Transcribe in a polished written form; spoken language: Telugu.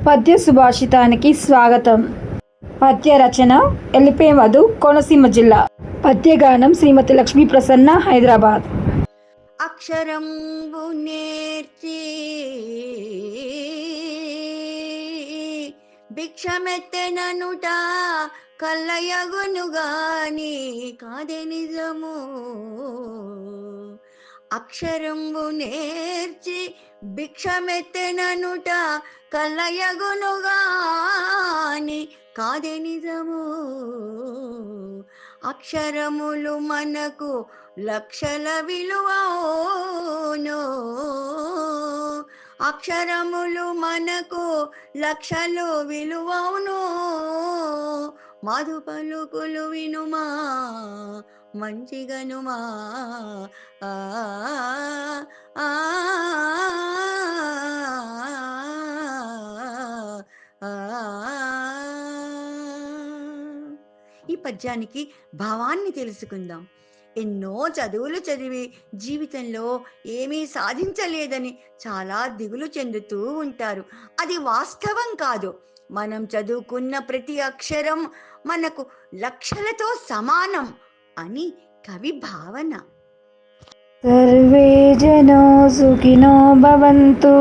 పద్య సుభాషితానికి స్వాగతం. పద్య రచన ఎల్లిపే మధు, కోనసీమ జిల్లా. పద్యగానం శ్రీమతి లక్ష్మీ ప్రసన్న, హైదరాబాద్. అక్షరంబు నేర్చి భిక్షమెత్తెననుట కల్లయగునుగాని కాదే నిజము. అక్షరంబు నేర్చి భిక్షమెత్తెననుట కల్లయగునుగాని కాదే నిజము. అక్షరములు మనకు లక్షల విలువను, అక్షరములు మనకు లక్షలు విలువను. మధు పలుకులు వినుమా మంచిగనుమా. ఈ పద్యానికి భావాన్ని తెలుసుకుందాం. ఎన్నో చదువులు చదివి జీవితంలో ఏమీ సాధించలేదని చాలా దిగులు చెందుతూ ఉంటారు. అది వాస్తవం కాదు. మనం చదువుకున్న ప్రతి అక్షరం మనకు లక్షలతో సమానం అని కవి భావన. సర్వే జనో సుఖినో భవంతు.